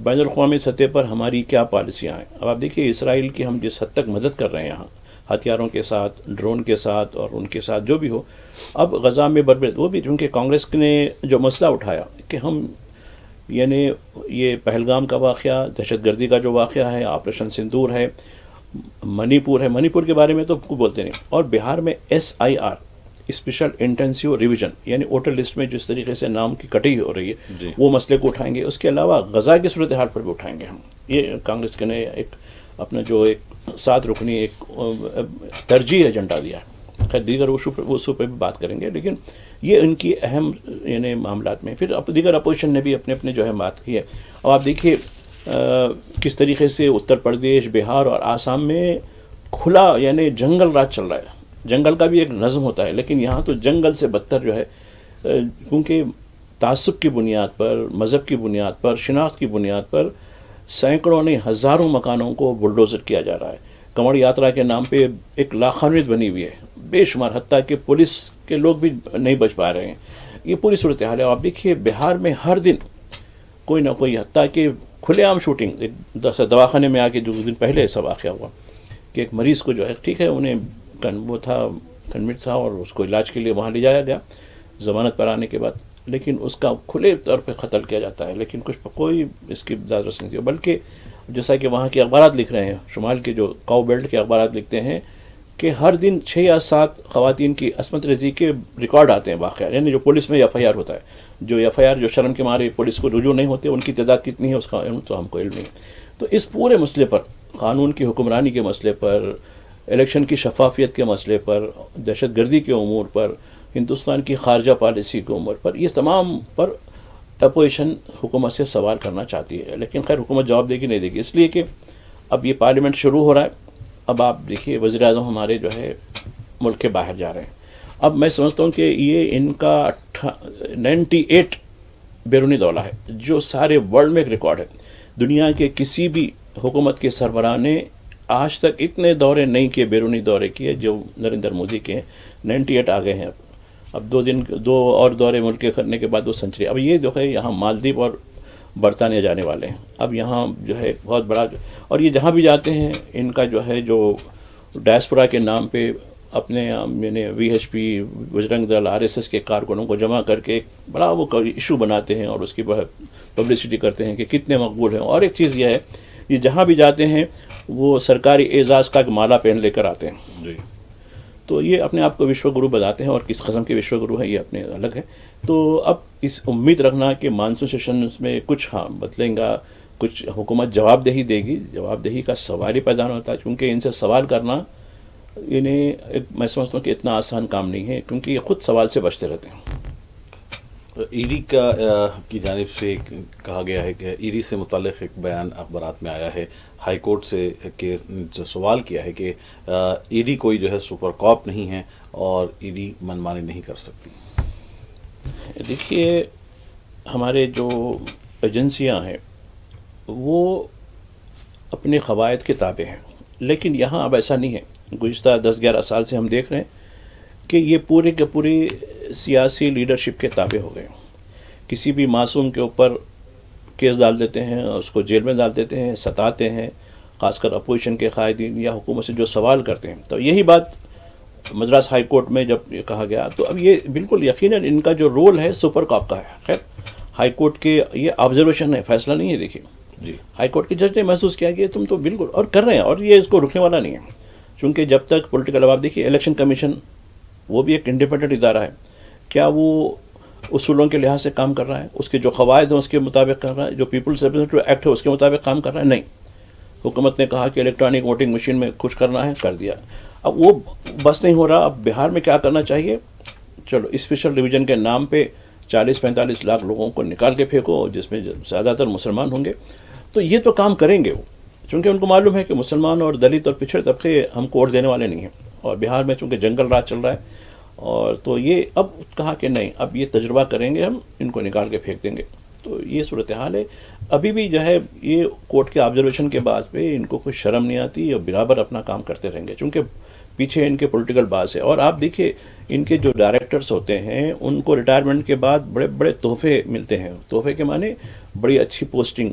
بین الاقوامی سطح پر ہماری کیا پالیسیاں ہیں. اب آپ دیکھیے اسرائیل کی ہم جس حد تک مدد کر رہے ہیں یہاں ہتھیاروں کے ساتھ، ڈرون کے ساتھ اور ان کے ساتھ جو بھی ہو، اب غزہ میں برباد وہ بھی چونکہ کانگریس نے جو مسئلہ اٹھایا کہ ہم یعنی یہ پہلگام کا واقعہ، دہشت گردی کا جو واقعہ ہے، آپریشن سندور ہے، منی پور کے بارے میں تو کوئی بولتے نہیں، اور بہار میں SIR اسپیشل انٹینسیو ریویژن یعنی ووٹر لسٹ میں جس طریقے سے نام کی کٹائی ہو رہی ہے وہ مسئلے کو اٹھائیں گے. اس کے علاوہ غزہ کی صورتحال پر بھی اٹھائیں گے ہم. یہ کانگریس کے نے ایک اپنا جو ایک 7 رکنی ایک ترجیح ایجنڈا دیا ہے. خیر دیگر اصول پہ بھی بات کریں گے، لیکن یہ ان کی اہم یعنی معاملات میں. پھر دیگر اپوزیشن نے بھی اپنے جو ہے بات کی ہے. اب آپ دیکھیے کس طریقے سے اتر پردیش، بہار اور آسام میں کھلا یعنی جنگل راج چل رہا ہے. جنگل کا بھی ایک نظم ہوتا ہے، لیکن یہاں تو جنگل سے بدتر جو ہے، کیونکہ تعصب کی بنیاد پر، مذہب کی بنیاد پر، شناخت کی بنیاد پر سینکڑوں نہیں ہزاروں مکانوں کو بلڈوزر کیا جا رہا ہے. کنوڑ یاترا کے نام پہ ایک لاخانویت بنی ہوئی ہے بے شمار، حتیٰ کہ پولیس کے لوگ بھی نہیں بچ پا رہے ہیں. یہ پوری صورتحال ہے. آپ دیکھیے بہار میں ہر دن کوئی نہ کوئی، حتیٰ کہ کھلے عام شوٹنگ. دواخانے میں آ کے جو دن پہلے ایسا واقعہ ہوا کہ ایک مریض کو جو ہے ٹھیک ہے انہیں وہ تھا کنوٹ تھا اور اس کو علاج کے لیے وہاں لے جایا گیا ضمانت پر آنے کے بعد، لیکن اس کا کھلے طور پہ قتل کیا جاتا ہے. لیکن کوئی اس کی زیادہ رس نہیں تھی. بلکہ جیسا کہ وہاں کے اخبارات لکھ رہے ہیں، شمال کے جو کاؤ بیلٹ کے اخبارات لکھتے ہیں کہ ہر دن 6 یا 7 خواتین کی عصمت ریزی کے ریکارڈ آتے ہیں واقعہ، یعنی جو پولیس میں FIR ہوتا ہے. جو FIR جو شرم کے مارے پولیس کو رجوع نہیں ہوتے، ان کی تعداد کتنی ہے اس کا تو ہم کو علم نہیں. تو اس پورے مسئلے پر، قانون کی حکمرانی کے مسئلے پر، الیکشن کی شفافیت کے مسئلے پر، دہشت گردی کے امور پر، ہندوستان کی خارجہ پالیسی کے امور پر، یہ تمام پر اپوزیشن حکومت سے سوال کرنا چاہتی ہے. لیکن خیر حکومت جواب دے گی نہیں دے گی، اس لیے کہ اب یہ پارلیمنٹ شروع ہو رہا ہے. اب آپ دیکھیے وزیر اعظم ہمارے جو ہے ملک کے باہر جا رہے ہیں. اب میں سمجھتا ہوں کہ یہ ان کا 98 بیرونی دورہ ہے جو سارے ورلڈ میں ایک ریکارڈ ہے. دنیا کے کسی بھی حکومت کے سربراہ نے آج تک اتنے دورے نہیں کیے، بیرونی دورے کیے جو نریندر مودی کے ہیں. 98 آ گئے ہیں. اب 2 اور دورے ملک کے کرنے کے بعد وہ سنچری. اب یہ جو ہے یہاں مالدیپ اور برطانیہ جانے والے ہیں. اب یہاں جو ہے بہت بڑا، اور یہ جہاں بھی جاتے ہیں ان کا جو ہے جو ڈائسپورا کے نام پہ اپنے یعنی VHP، بجرنگ دل، RSS کے کارکنوں کو جمع کر کے ایک بڑا وہ ایشو بناتے ہیں اور اس کی پبلسٹی کرتے ہیں کہ کتنے مقبول ہیں. اور ایک چیز یہ ہے، یہ جہاں بھی جاتے ہیں وہ سرکاری اعزاز کا مالا پہن لے کر آتے ہیں. جی. تو یہ اپنے آپ کو وشو گرو بتاتے ہیں، اور کس قسم کے وشو گرو ہیں یہ اپنے الگ ہے. تو اب اس امید رکھنا کہ مانسون سیشن میں کچھ بدلیں گا، کچھ حکومت جواب دہی دے گی. جواب دہی کا سوال ہی پیدا نہیں ہوتا، کیونکہ ان سے سوال کرنا یعنی میں سمجھتا ہوں کہ اتنا آسان کام نہیں ہے، کیونکہ یہ خود سوال سے بچتے رہتے ہیں. ED کی جانب سے کہا گیا ہے کہ ED سے متعلق ایک بیان اخبارات میں آیا ہے، ہائی کورٹ سے کہ جو سوال کیا ہے کہ ED کوئی جو ہے سپر کاپ نہیں ہے اور ED منمانی نہیں کر سکتی. دیکھیے ہمارے جو ایجنسیاں ہیں وہ اپنے قواعد کے تابع ہیں، لیکن یہاں اب ایسا نہیں ہے. گزشتہ 10-11 سال سے ہم دیکھ رہے ہیں کہ یہ پورے کے پورے سیاسی لیڈرشپ کے تابع ہو گئے. کسی بھی معصوم کے اوپر کیس ڈال دیتے ہیں، اس کو جیل میں ڈال دیتے ہیں، ستاتے ہیں، خاص کر اپوزیشن کے قائدین یا حکومت سے جو سوال کرتے ہیں. تو یہی بات مدراس ہائی کورٹ میں جب یہ کہا گیا تو اب یہ بالکل یقیناً ان کا جو رول ہے سپر کاپ کا ہے. خیر ہائی کورٹ کے یہ آبزرویشن ہے، فیصلہ نہیں ہے. دیکھیے جی، ہائی کورٹ کے جج نے محسوس کیا کہ تم تو بالکل اور کر رہے ہیں، اور یہ اس کو رکنے والا نہیں ہے. چونکہ جب تک پولیٹیکل، اب آپ دیکھیے الیکشن کمیشن وہ بھی ایک انڈیپینڈنٹ ادارہ ہے. کیا وہ اصولوں کے لحاظ سے کام کر رہا ہے؟ اس کے جو قواعد ہیں اس کے مطابق کر رہا ہے؟ جو پیپلز ریپرزینٹیو ایکٹ ہے اس کے مطابق کام کر رہا ہے؟ نہیں. حکومت نے کہا کہ الیکٹرانک ووٹنگ مشین میں کچھ کرنا ہے، کر دیا. اب وہ بس نہیں ہو رہا. اب بہار میں کیا کرنا چاہیے؟ چلو اسپیشل ڈویژن کے نام پہ 40-45 لاکھ لوگوں کو نکال کے پھینکو، جس میں زیادہ تر مسلمان ہوں گے. تو یہ تو کام کریں گے وہ، چونکہ ان کو معلوم ہے کہ مسلمان اور دلت اور پچھڑے طبقے ہم کو ووٹ دینے والے نہیں ہیں. اور بہار میں چونکہ جنگل راج چل رہا ہے، اور تو یہ اب کہا کہ نہیں، اب یہ تجربہ کریں گے، ہم ان کو نکال کے پھینک دیں گے. تو یہ صورتحال ہے. ابھی بھی جو ہے یہ کورٹ کے آبزرویشن کے بعد پہ ان کو کوئی شرم نہیں آتی اور برابر اپنا کام کرتے رہیں گے، چونکہ پیچھے ان کے پولیٹیکل باز ہے. اور آپ دیکھیے ان کے جو ڈائریکٹرز ہوتے ہیں ان کو ریٹائرمنٹ کے بعد بڑے بڑے تحفے ملتے ہیں. تحفے کے معنی بڑی اچھی پوسٹنگ،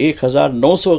1900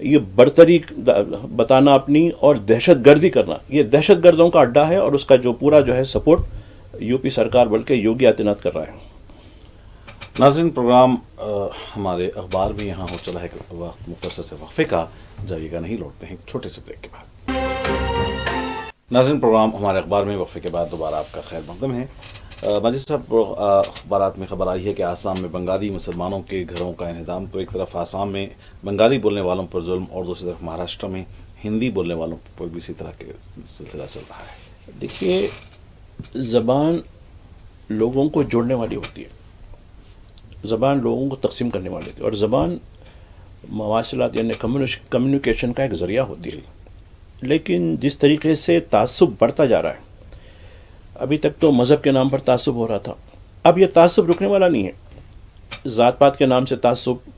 یہ برتری بتانا اپنی اور دہشت گردی کرنا، یہ دہشت گردوں کا اڈا ہے، اور اس کا جو پورا جو ہے سپورٹ یو پی سرکار بلکہ یوگی آدتیہ ناتھ کر رہا ہے۔ ناظرین، پروگرام ہمارے اخبار میں یہاں ہو چلا ہے کہ وقت مختصر سے وقفے کا، جائیے گا نہیں، لوٹتے ہیں ایک چھوٹے سے بریک کے بعد۔ ناظرین، پروگرام ہمارے اخبار میں وقفے کے بعد دوبارہ آپ کا خیر مقدم ہے۔ مجید صاحب، اخبارات میں خبر آئی ہے کہ آسام میں بنگالی مسلمانوں کے گھروں کا انہدام، تو ایک طرف آسام میں بنگالی بولنے والوں پر ظلم اور دوسری طرف مہاراشٹر میں ہندی بولنے والوں پر بھی اسی طرح کے سلسلہ چل رہا ہے۔ دیکھیے، زبان لوگوں کو جوڑنے والی ہوتی ہے، زبان لوگوں کو تقسیم کرنے والی ہوتی ہے، اور زبان مواصلات یعنی کمیونیکیشن کا ایک ذریعہ ہوتی ہے۔ لیکن جس طریقے سے تعصب بڑھتا جا رہا ہے، ابھی تک تو مذہب کے نام پر تعصب ہو رہا تھا، اب یہ تعصب رکنے والا نہیں ہے۔ ذات پات کے نام سے تعصب،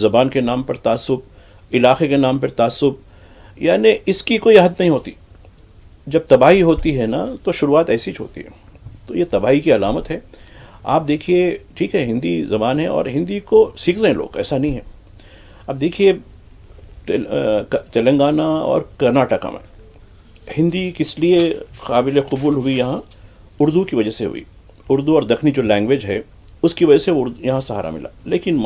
زبان کے نام پر تعصب، علاقے کے نام پر تعصب، یعنی اس کی کوئی حد نہیں ہوتی۔ جب تباہی ہوتی ہے نا تو شروعات ایسی ہی ہوتی ہے، تو یہ تباہی کی علامت ہے۔ آپ دیکھیے، ٹھیک ہے ہندی زبان ہے اور ہندی کو سیکھ رہے ہیں لوگ، ایسا نہیں ہے۔ اب دیکھیے تلنگانہ اور کرناٹکا میں ہندی کس لیے قابل قبول ہوئی؟ یہاں اردو کی وجہ سے ہوئی، اردو اور دکنی جو لینگویج ہے اس کی وجہ سے یہاں سہارا ملا۔ لیکن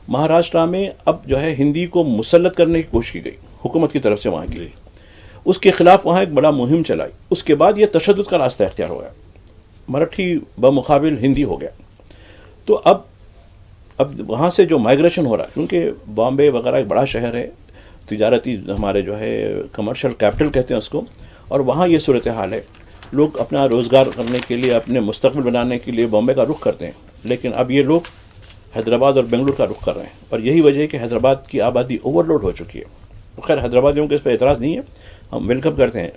مہاراشٹرا میں اب جو ہے ہندی کو مسلط کرنے کی کوشش کی گئی حکومت کی طرف سے وہاں کی، اس کے خلاف وہاں ایک بڑا مہم چلائی، اس کے بعد یہ تشدد کا راستہ اختیار ہو گیا، مراٹھی بمقابل ہندی ہو گیا۔ تو اب وہاں سے جو مائگریشن ہو رہا ہے، کیونکہ بامبے وغیرہ ایک بڑا شہر ہے، تجارتی ہمارے جو ہے کمرشل کیپٹل کہتے ہیں اس کو، اور وہاں یہ صورتحال ہے، لوگ اپنا روزگار کرنے کے لیے، اپنے مستقبل بنانے کے لیے بامبے کا رخ کرتے ہیں، لیکن اب یہ لوگ حیدرآباد اور بنگلور کا رخ کر رہے ہیں، اور یہی وجہ ہے کہ حیدرآباد کی آبادی اوور لوڈ ہو چکی ہے۔ خیر حیدرآبادیوں کے اس پہ اعتراض نہیں ہے، ہم ویلکم کرتے ہیں،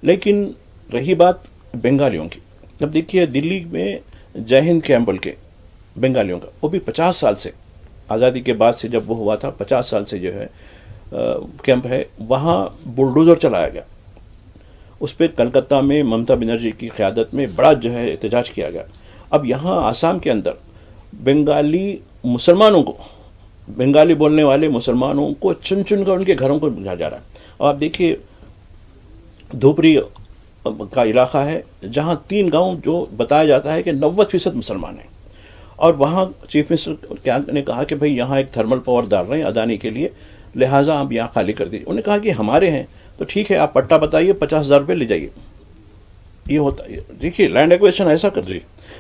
لیکن رہی بات بنگالیوں کی، اب دیکھیے دلی میں جے ہند کیمپل کے بنگالیوں کا، وہ بھی 50 سال سے، آزادی کے بعد سے جب وہ ہوا تھا 50 سال سے جو ہے کیمپ ہے، وہاں بلڈوزر چلایا گیا، اس پہ کلکتہ میں ممتا بنرجی کی قیادت میں بڑا جو ہے احتجاج کیا گیا۔ اب یہاں آسام کے اندر بنگالی مسلمانوں کو، بنگالی بولنے والے مسلمانوں کو چن چن کر ان کے گھروں کو بھیجا جا رہا ہے۔ اور آپ دیکھیے دھوپری کا علاقہ ہے جہاں 3 گاؤں جو بتایا جاتا ہے کہ 90% مسلمان ہیں، اور وہاں چیف منسٹر نے کہا کہ بھئی یہاں ایک تھرمل پاور ڈال رہے ہیں اڈانی کے لیے، لہٰذا آپ یہاں خالی کر دیجیے۔ انہوں نے کہا کہ ہمارے ہیں تو ٹھیک ہے، آپ پٹا بتائیے، 50,000 روپے لے جائیے۔ یہ ہوتا ہے، دیکھیے لینڈ ایکویزیشن ایسا کر دیجیے،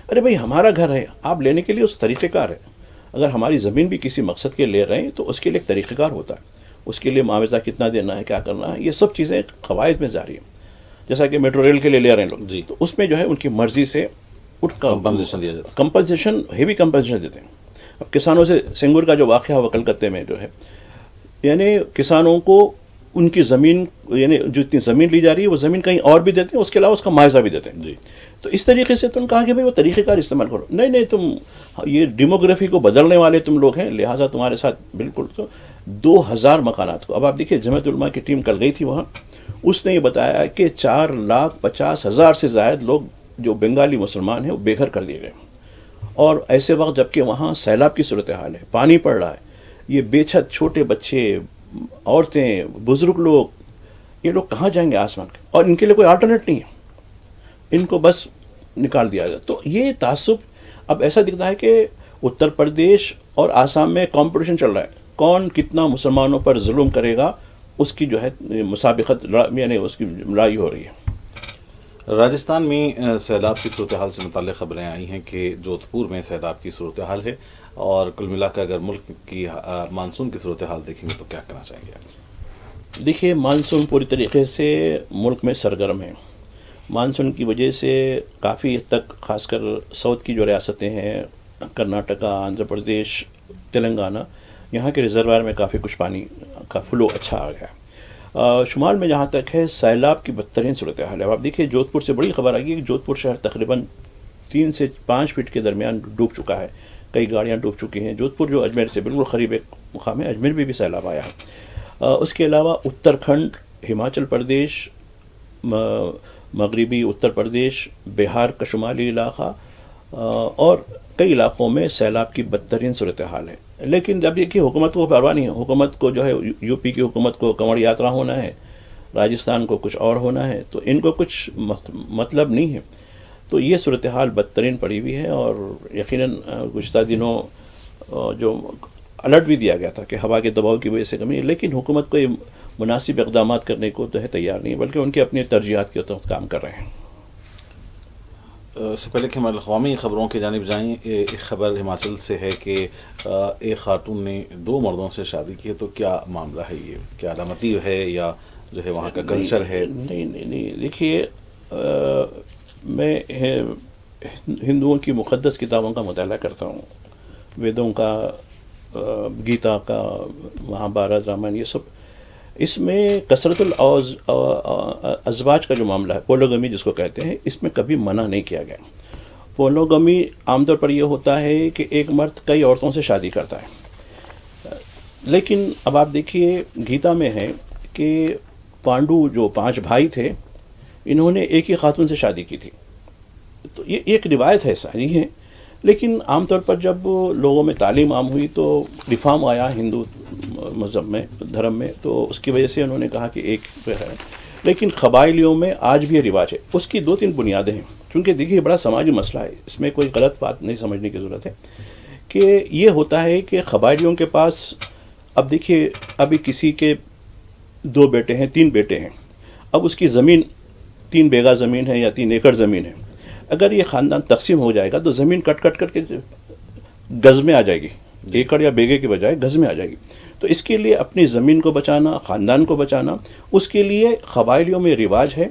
ارے بھئی ہمارا گھر ہے، آپ لینے کے لیے اس طریقہ کار ہے۔ اگر ہماری زمین بھی کسی مقصد کے لے رہے ہیں تو اس کے لیے ایک طریقہ کار ہوتا ہے، اس کے لیے معاوضہ کتنا دینا ہے، کیا کرنا ہے، یہ سب چیزیں قواعد میں جاری ہیں۔ جیسا کہ میٹرو ریل کے لیے لے رہے ہیں لوگ، جی، تو اس میں جو ہے ان کی مرضی سے کمپنسیشن دیا جاتا ہے، کمپنسیشن، ہیوی کمپنسیشن دیتے ہیں۔ اب کسانوں سے سنگور کا جو واقعہ ہوا کلکتے میں جو ہے، یعنی کسانوں کو ان کی زمین، یعنی جو اتنی زمین لی جا رہی ہے وہ زمین کہیں اور بھی دیتے ہیں، اس کے علاوہ اس کا معاوضہ بھی دیتے ہیں۔ جی، تو اس طریقے سے تم کہا کہ بھئی وہ طریقہ کار استعمال کرو، نہیں تم یہ ڈیموگرافی کو بدلنے والے تم لوگ ہیں، لہٰذا تمہارے ساتھ بالکل۔ تو 2000 مکانات کو، اب آپ دیکھیے جمعیت علماء کی ٹیم کل گئی تھی وہاں، اس نے یہ بتایا کہ 4,50,000 سے زائد لوگ جو بنگالی مسلمان ہیں وہ بے گھر کر دیے گئے، اور ایسے وقت جبکہ وہاں سیلاب کی صورتحال ہے، پانی پڑ رہا ہے، یہ بے چھت چھوٹے بچے، عورتیں، بزرگ لوگ، یہ لوگ کہاں جائیں گے آسمان کے، اور ان کے لیے کوئی آلٹرنیٹ نہیں ہے، ان کو بس نکال دیا جائے۔ تو یہ تعصب اب ایسا دکھتا ہے کہ اتر پردیش اور آسام میں کمپٹیشن چل رہا ہے، کون کتنا مسلمانوں پر ظلم کرے گا، اس کی جو ہے مسابقت، یعنی اس کی لڑائی ہو رہی ہے۔ راجستھان میں سیلاب کی صورتحال سے متعلق خبریں آئی ہیں کہ جودھ پور میں سیلاب کی صورتحال ہے، اور کل ملا کر اگر ملک کی مانسون کی صورتحال دیکھیں گے تو کیا کہنا چاہیں گے آپ؟ دیکھیے مانسون پوری طریقے سے ملک میں سرگرم ہے، مانسون کی وجہ سے کافی حد تک، خاص کر ساؤتھ کی جو ریاستیں ہیں، کرناٹکا، آندھرا پردیش، تلنگانہ، یہاں کے ریزروائر میں کافی کچھ پانی کا فلو اچھا آ گیا ہے۔ شمال میں جہاں تک ہے سیلاب کی بدترین صورتحال ہے۔ اب آپ دیکھیے جودھ پور سے بڑی خبر آئی ہے کہ جودھ پور شہر تقریباً 3 سے 5 فٹ کے درمیان ڈوب چکا ہے، کئی گاڑیاں ڈوب چکی ہیں۔ جودھ پور جو اجمیر سے بالکل قریب ایک مقام ہے، اجمیر میں بھی سیلاب آیا ہے۔ اس کے علاوہ اتراکھنڈ، ہماچل پردیش، مغربی اتر پردیش، بہار کا شمالی علاقہ اور کئی علاقوں میں سیلاب کی بدترین صورتحال ہے۔ لیکن جب دیکھیے حکومت کو پرواہ نہیں ہے، حکومت کو جو ہے یو پی کی حکومت کو کنوڑ یاترا ہونا ہے، راجستھان کو کچھ اور ہونا ہے، تو ان کو کچھ مطلب نہیں ہے. تو یہ صورتحال بدترین پڑی ہوئی ہے، اور یقیناً گزشتہ دنوں جو الرٹ بھی دیا گیا تھا کہ ہوا کے دباؤ کی وجہ سے کمی ہے، لیکن حکومت کو یہ مناسب اقدامات کرنے کو تو ہے تیار نہیں ہے، بلکہ ان کے اپنی ترجیحات کے تحت کام کر رہے ہیں. اس سے پہلے کہ ہم اقوامی خبروں کی جانب جائیں، ایک خبر ہماچل سے ہے کہ ایک خاتون نے 2 مردوں سے شادی کی ہے. تو کیا معاملہ ہے؟ یہ کیا علامتی ہے یا جو ہے وہاں کا کلچر ہے؟ نہیں دیکھیے، میں ہندوؤں کی مقدس کتابوں کا مطالعہ کرتا ہوں، ویدوں کا، گیتا کا، مہابھارت، رامائن، یہ سب. اس میں کثرت الازواج کا جو معاملہ ہے، پولوگمی جس کو کہتے ہیں، اس میں کبھی منع نہیں کیا گیا. پولوگمی عام طور پر یہ ہوتا ہے کہ ایک مرد کئی عورتوں سے شادی کرتا ہے. لیکن اب آپ دیکھیے گیتا میں ہے کہ پانڈو جو 5 بھائی تھے، انہوں نے ایک ہی خاتون سے شادی کی تھی. تو یہ ایک روایت ہے، صحیح ہے. لیکن عام طور پر جب لوگوں میں تعلیم عام ہوئی تو ریفارم آیا ہندو مذہب میں، دھرم میں، تو اس کی وجہ سے انہوں نے کہا کہ ایک پہ ہے. لیکن قبائلیوں میں آج بھی یہ رواج ہے. اس کی 2-3 بنیادیں ہیں، کیونکہ دیکھیے بڑا سماجی مسئلہ ہے، اس میں کوئی غلط بات نہیں سمجھنے کی ضرورت ہے. کہ یہ ہوتا ہے کہ قبائلیوں کے پاس، اب دیکھیے ابھی کسی کے 2 بیٹے ہیں، 3 بیٹے ہیں، اب اس کی زمین 3 بیگھہ زمین ہے یا 3 ایکڑ زمین ہے. اگر یہ خاندان تقسیم ہو جائے گا تو زمین کٹ کر کے گز میں آ جائے گی، ایکڑ یا بیگھے کے بجائے گز میں آ جائے گی. تو اس کے لیے اپنی زمین کو بچانا، خاندان کو بچانا، اس کے لیے قبائلیوں میں رواج ہے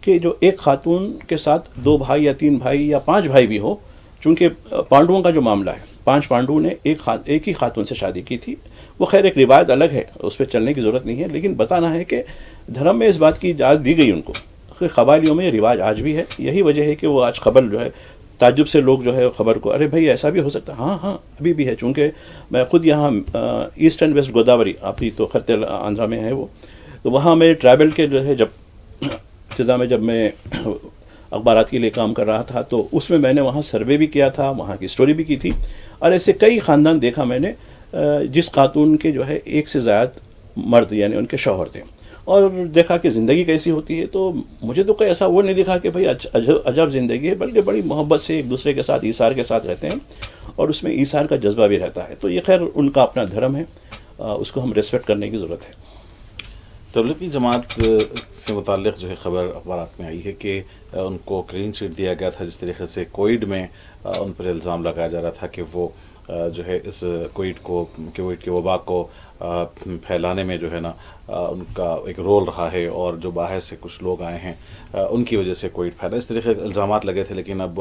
کہ جو ایک خاتون کے ساتھ 2 بھائی یا 3 بھائی یا 5 بھائی بھی ہو. چونکہ پانڈوؤں کا جو معاملہ ہے، 5 پانڈو نے ایک ہی خاتون سے شادی کی تھی. وہ خیر ایک روایت الگ ہے، اس پہ چلنے کی ضرورت نہیں ہے، لیکن بتانا ہے کہ دھرم میں اس بات کی اجازت دی گئی ان کو. قبائلیوں میں یہ رواج آج بھی ہے. یہی وجہ ہے کہ وہ آج خبر جو ہے، تعجب سے لوگ جو ہے خبر کو، ارے بھائی ایسا بھی ہو سکتا ہے. ہاں ابھی بھی ہے. چونکہ میں خود یہاں ایسٹ اینڈ ویسٹ گوداوری، آپ ہی تو خط آندھرا میں ہے وہ، تو وہاں میں ٹریول کے جو ہے جب ابتدا میں جب میں اخبارات کے لیے کام کر رہا تھا، تو اس میں نے وہاں سروے بھی کیا تھا، وہاں کی سٹوری بھی کی تھی. اور ایسے کئی خاندان دیکھا میں نے جس خاتون کے جو ہے 1 سے زائد مرد یعنی ان کے شوہر تھے، اور دیکھا کہ زندگی کیسی ہوتی ہے. تو مجھے تو کوئی ایسا وہ نہیں دکھا کہ بھائی عجب زندگی ہے، بلکہ بڑی محبت سے ایک دوسرے کے ساتھ، ایثار کے ساتھ رہتے ہیں، اور اس میں ایثار کا جذبہ بھی رہتا ہے. تو یہ خیر ان کا اپنا دھرم ہے، اس کو ہم ریسپیکٹ کرنے کی ضرورت ہے. تبلیغی جماعت سے متعلق جو ہے خبر اخبارات میں آئی ہے کہ ان کو کلین چٹ دیا گیا تھا. جس طریقے سے کووڈ میں ان پر الزام لگایا جا رہا تھا کہ وہ جو ہے اس کووڈ کی وبا کو پھیلانے میں جو ہے نا ان کا ایک رول رہا ہے، اور جو باہر سے کچھ لوگ آئے ہیں ان کی وجہ سے کووڈ پھیلا. اس طریقے کے الزامات لگے تھے، لیکن اب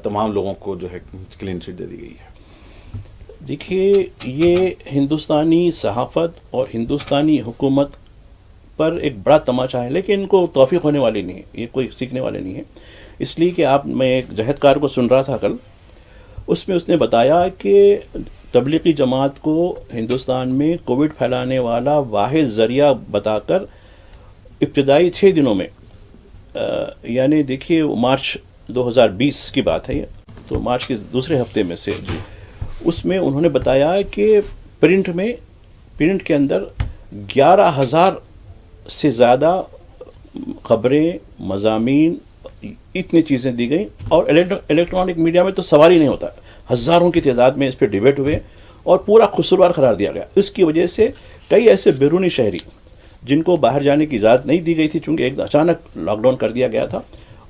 تمام لوگوں کو جو ہے کلین چٹ دے دی گئی ہے. دیکھیے یہ ہندوستانی صحافت اور ہندوستانی حکومت پر ایک بڑا تماچا ہے، لیکن ان کو توفیق ہونے والی نہیں ہے، یہ کوئی سیکھنے والے نہیں ہے. اس لیے کہ میں ایک جہدکار کو سن رہا تھا کل، اس میں اس نے بتایا کہ تبلیغی جماعت کو ہندوستان میں کووڈ پھیلانے والا واحد ذریعہ بتا کر ابتدائی 6 دنوں میں، یعنی دیکھیے مارچ 2020 کی بات ہے یہ، تو مارچ کے دوسرے ہفتے میں سے اس میں انہوں نے بتایا کہ پرنٹ کے اندر 11,000 سے زیادہ خبریں، مضامین، اتنی چیزیں دی گئیں. اور الیکٹرانک میڈیا میں تو سوال ہی نہیں ہوتا، ہزاروں کی تعداد میں اس پہ ڈیبیٹ ہوئے اور پورا قصوروار قرار دیا گیا. اس کی وجہ سے کئی ایسے بیرونی شہری جن کو باہر جانے کی اجازت نہیں دی گئی تھی، چونکہ ایک اچانک لاک ڈاؤن کر دیا گیا تھا،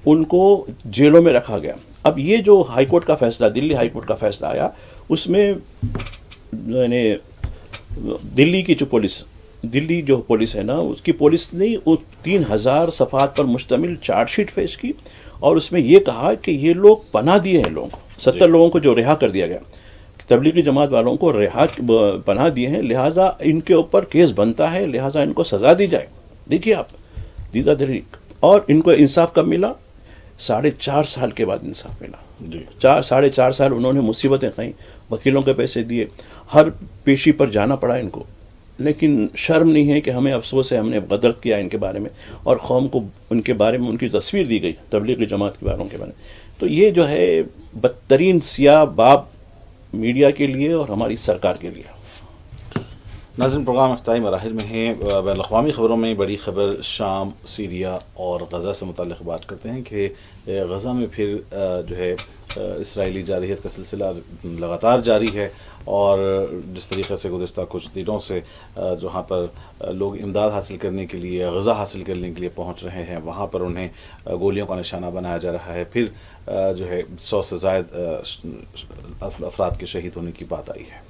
ان کو جیلوں میں رکھا گیا. اب یہ جو ہائی کورٹ کا فیصلہ، دلی ہائی کورٹ کا فیصلہ آیا، اس میں یعنی دلی کی جو پولیس ہے نا، اس کی پولیس نے 3,000 صفحات پر مشتمل چارج شیٹ پیش کی، اور اس میں یہ کہا کہ یہ لوگ پناہ دیے ہیں لوگوں کو، 70 لوگوں کو جو رہا کر دیا گیا، تبلیغی جماعت والوں کو پناہ دیے ہیں، لہٰذا ان کے اوپر کیس بنتا ہے، لہٰذا ان کو سزا دی جائے. دیکھیے آپ دیدہ دری، اور ان کو انصاف کب ملا؟ 4.5 سال کے بعد انصاف ملا. 4.5 سال انہوں نے مصیبتیں کھائیں، وکیلوں کے پیسے دیے، ہر پیشی پر جانا پڑا ان کو، لیکن شرم نہیں ہے کہ ہمیں افسوس ہے ہم نے غدرت کیا ان کے بارے میں، اور قوم کو ان کے بارے میں ان کی تصویر دی گئی تبلیغی جماعت کے باروں کے بارے میں. تو یہ جو ہے بدترین سیاہ باب میڈیا کے لیے اور ہماری سرکار کے لیے۔ ناظرین، پروگرام افتتاحی مراحل میں ہیں۔ بین الاقوامی خبروں میں بڑی خبر شام، سیریا اور غزہ سے متعلق بات کرتے ہیں کہ غزہ میں پھر جو ہے اسرائیلی جارحیت کا سلسلہ لگاتار جاری ہے، اور جس طریقے سے گزشتہ کچھ دنوں سے جہاں پر لوگ امداد حاصل کرنے کے لیے، غذا حاصل کرنے کے لیے پہنچ رہے ہیں، وہاں پر انہیں گولیوں کا نشانہ بنایا جا رہا ہے۔ پھر جو ہے 100 سے زائد افراد کے شہید ہونے کی بات آئی ہے۔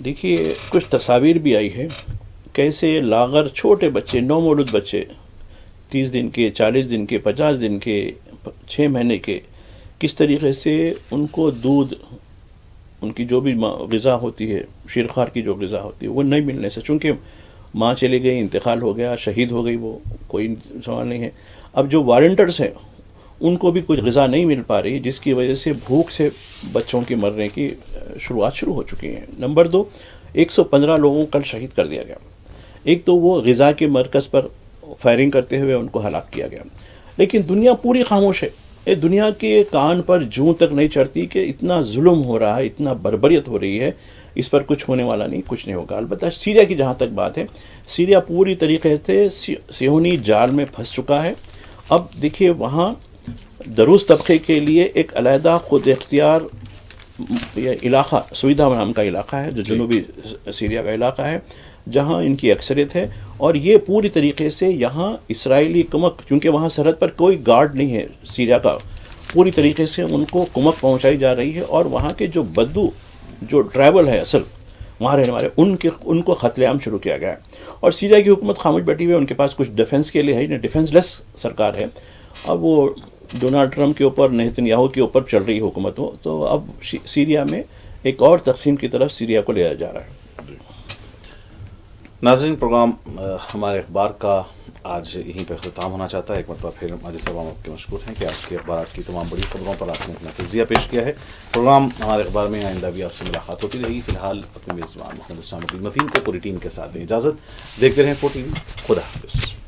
دیکھیے، کچھ تصاویر بھی آئی ہے کیسے لاغر چھوٹے بچے، نومولود بچے، 30 دن کے، 40 دن کے، 50 دن کے، 6 مہینے کے، کس طریقے سے ان کو دودھ، ان کی جو بھی غذا ہوتی ہے، شیرخوار کی جو غذا ہوتی ہے، وہ نہیں ملنے سے، چونکہ ماں چلی گئی، انتقال ہو گیا، شہید ہو گئی، وہ کوئی سوال نہیں ہے۔ اب جو والنٹرز ہیں ان کو بھی کچھ غذا نہیں مل پا رہی، جس کی وجہ سے بھوک سے بچوں کی مرنے کی شروعات شروع ہو چکی ہیں۔ نمبر 2، 115 لوگوں کو کل شہید کر دیا گیا۔ ایک تو وہ غذا کے مرکز پر فائرنگ کرتے ہوئے ان کو ہلاک کیا گیا، لیکن دنیا پوری خاموش ہے۔ دنیا کے کان پر جوں تک نہیں چڑھتی کہ اتنا ظلم ہو رہا ہے، اتنا بربریت ہو رہی ہے، اس پر کچھ ہونے والا نہیں، کچھ نہیں ہوگا۔ البتہ سیریا کی جہاں تک بات ہے، سیریا پوری طریقے سے صہیونی جال میں پھنس چکا ہے۔ اب دیکھیے، وہاں دروز طبقے کے لیے ایک علیحدہ خود اختیار یہ علاقہ، سویدھا نام کا علاقہ ہے، جو جنوبی سیریا کا علاقہ ہے، جہاں ان کی اکثریت ہے، اور یہ پوری طریقے سے یہاں اسرائیلی کمک، کیونکہ وہاں سرحد پر کوئی گارڈ نہیں ہے سیریا کا، پوری طریقے سے ان کو کمک پہنچائی جا رہی ہے، اور وہاں کے جو بدو، جو ٹرائبل ہے اصل وہاں رہنے والے، ان کو قتل عام شروع کیا گیا ہے۔ اور سیریا کی حکومت خاموش بیٹھی ہوئی ہے، ان کے پاس کچھ ڈیفنس کے لیے ہے نہیں، ڈیفنس لیس سرکار ہے۔ اب وہ ڈونالڈ ٹرمپ کے اوپر، نیتن یاہو کے اوپر چل رہی حکومت ہو، تو اب سیریا میں ایک اور تقسیم کی طرف سیریا کو لے جا رہا ہے۔ ناظرین، پروگرام ہمارے اخبار کا آج یہیں پہ اختتام ہونا چاہتا ہے۔ ایک مرتبہ پھر ماجد صاحب ہم آپ کے مشکور ہیں کہ آج کے اخبارات کی تمام بڑی خبروں پر آپ نے اپنا تجزیہ پیش کیا ہے۔ پروگرام ہمارے اخبار میں آئندہ بھی آپ سے ملاقات ہوتی رہی۔ فی الحال اپنے میزبان محمد حسام الدین متین کو پوری ٹیم کے ساتھ دیں اجازت۔ دیکھتے رہیں 4 TV۔ خدا حافظ۔